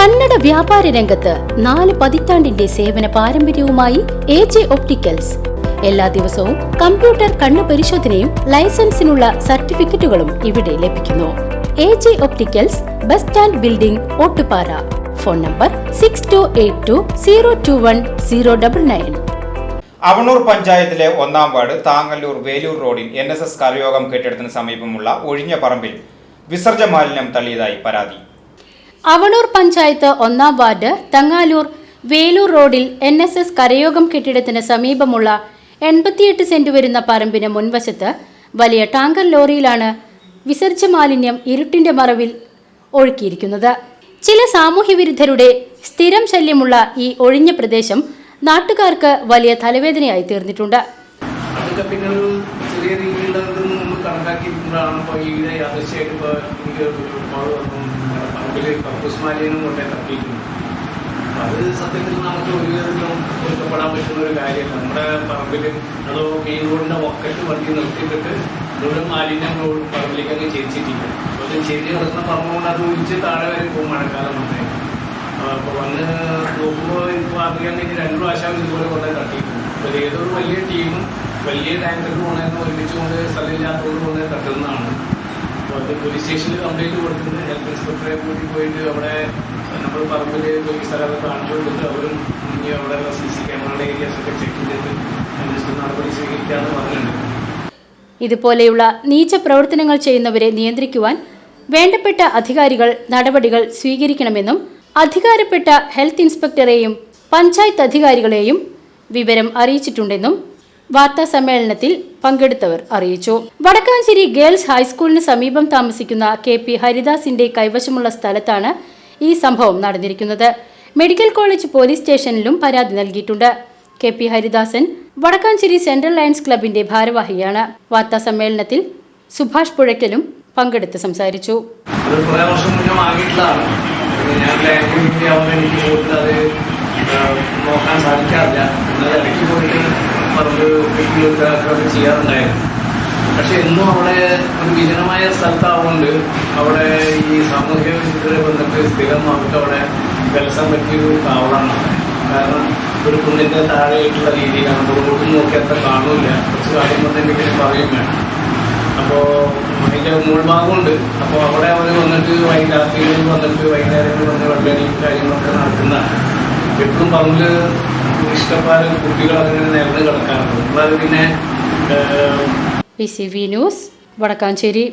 കന്നഡ വ്യാപാര രംഗത്ത് 4 പതിറ്റാണ്ടിന്റെ സേവന പാരമ്പര്യവുമായി AJ ഒപ്റ്റിക്കൽസ്. എല്ലാ ദിവസവും കമ്പ്യൂട്ടർ കണ്ണു പരിശോധനയും ലൈസൻസിനുള്ള സർട്ടിഫിക്കറ്റുകളും ഇവിടെ ലഭിക്കുന്നു. AJ opticals, bus stand building, Ottupara. Phone number 6282021099. Avanoor പഞ്ചായത്തിലെ 1-ാം വാർഡ് താങ്ങല്ലൂർ വേലൂർ റോഡിൽ NSS കരയോഗം കെട്ടിടത്തിന് സമീപമുള്ള ഒഴിഞ്ഞ പറമ്പിൽ വിസർജ മാലിന്യം തള്ളിയതായി പരാതി. അവണൂർ പഞ്ചായത്ത് 1-ാം വാർഡ് തങ്ങാലൂർ വേലൂർ റോഡിൽ NSS കരയോഗം കെട്ടിടത്തിന് സമീപമുള്ള 88 സെന്റ് വരുന്ന പറമ്പിന് മുൻവശത്ത് വലിയ ടാങ്കർ ലോറിയിലാണ് വിസർജ മാലിന്യം ഇരുട്ടിന്റെ മറവിൽ ഒഴുക്കിയിരിക്കുന്നത്. ചില സാമൂഹ്യവിരുദ്ധരുടെ സ്ഥിരം ശല്യമുള്ള ഈ ഒഴിഞ്ഞ പ്രദേശം നാട്ടുകാർക്ക് വലിയ തലവേദനയായി തീർന്നിട്ടുണ്ട്. അത് സത്യത്തിൽ നമുക്ക് ഒരു വിധത്തിലും പൊരുത്തപ്പെടാൻ പറ്റുന്ന ഒരു കാര്യമല്ല. നമ്മുടെ പറമ്പിൽ അതോ മെയിൻ റോഡിൻ്റെ ഒക്കറ്റ് വണ്ടി നിർത്തിയിട്ടിട്ട് മുഴുവൻ മാലിന്യം പറമ്പിലേക്ക് അങ്ങ് ചെരിച്ചിട്ടില്ല. അപ്പോൾ അത് ചെരി കിടക്കുന്ന പറമ്പുകൊണ്ട് അത് ഒഴിച്ച് താഴെ വരെ പോകും മഴക്കാലം വന്നേ. അപ്പോൾ വന്ന് നോക്കുമ്പോൾ ഇപ്പോൾ അറിയാൻ കഴിഞ്ഞ് 2 പ്രാവശ്യം ഇതുപോലെ കൊണ്ടേ തട്ടിയിട്ടുണ്ട്. അപ്പോൾ ഏതൊരു വലിയ ടീമും വലിയ ടാങ്കറിൽ കൊണ്ടുവന്ന് ഒരുമിച്ചുകൊണ്ട് സ്ഥലമില്ലാത്തതുകൊണ്ട് കൊണ്ടുവന്ന് തട്ടുന്നതാണ്. അപ്പോൾ അത് പോലീസ് സ്റ്റേഷനിൽ കംപ്ലൈൻറ്റ് കൊടുക്കുന്നത് ഹെൽത്ത് ഇൻസ്പെക്ടറെ കൂട്ടി പോയിട്ട് അവിടെ നമ്മൾ പറമ്പിൽ പോയി സ്ഥലമൊക്കെ കാണിച്ചു കൊടുത്തിട്ട് അവരും ഇനി അവിടെ CC ക്യാമറയുടെ ഏരിയാസൊക്കെ ചെക്ക് ചെയ്തിട്ട് നടപടി സ്വീകരിക്കാമെന്ന് പറഞ്ഞിട്ടുണ്ട്. ഇതുപോലെയുള്ള നീച്ച പ്രവർത്തനങ്ങൾ ചെയ്യുന്നവരെ നിയന്ത്രിക്കുവാൻ വേണ്ടപ്പെട്ട അധികാരികൾ നടപടികൾ സ്വീകരിക്കണമെന്നും അധികാരപ്പെട്ട ഹെൽത്ത് ഇൻസ്പെക്ടറെയും പഞ്ചായത്ത് അധികാരികളെയും വിവരം അറിയിച്ചിട്ടുണ്ടെന്നും വാർത്താ സമ്മേളനത്തിൽ പങ്കെടുത്തവർ അറിയിച്ചു. വടക്കാഞ്ചേരി ഗേൾസ് ഹൈസ്കൂളിന് സമീപം താമസിക്കുന്ന KP ഹരിദാസിന്റെ കൈവശമുള്ള സ്ഥലത്താണ് ഈ സംഭവം നടന്നിരിക്കുന്നത്. മെഡിക്കൽ കോളേജ് പോലീസ് സ്റ്റേഷനിലും പരാതി നൽകിയിട്ടുണ്ട്. KP Haridasan Wadakkanchery central lions ക്ലബിന്റെ ഭാരവാഹിയാണ്. വാർത്താ സമ്മേളനത്തിൽ സുഭാഷ് പുഴയ്ക്കലും പങ്കെടുത്ത് സംസാരിച്ചു. നോക്കാൻ സാധിക്കാറില്ല. എന്നാൽ ഇടയ്ക്ക് പോയിട്ട് പറമ്പ് ചെയ്യാറുണ്ടായിരുന്നു. പക്ഷെ എന്നും അവിടെ ഒരു വിജനമായ സ്ഥലത്താവുകൊണ്ട് അവിടെ ഈ സാമൂഹ്യ വിരുദ്ധരെ വന്നിട്ട് സ്ഥിരം അവർക്ക് അവിടെ വിലസാൻ പറ്റിയൊരു താവളമാണ്. കാരണം ഒരു കുന്നിൻ്റെ താഴെയായിട്ടുള്ള രീതിയിലാണ്. റോഡ് നോക്കി അത്ര കാണില്ല. കുറച്ച് കാര്യം എന്തെങ്കിലും പറയും വേണം. അപ്പോൾ അതിൻ്റെ മുൾഭാഗമുണ്ട്. അപ്പോൾ അവിടെ അവർ വന്നിട്ട് രാത്രികളിൽ വന്നിട്ട് വൈകുന്നേരങ്ങളിൽ വന്ന് വെള്ളടിയും കാര്യങ്ങളൊക്കെ നടത്തുന്നതാണ്. എപ്പോഴും പറമ്പിൽ ഇഷ്ടപ്പാട് കുട്ടികൾ അങ്ങനെ നിരന്ന് കിടക്കാറുണ്ട്. നമ്മളത് പിന്നെ PCV ന്യൂസ് വടക്കാഞ്ചേരി.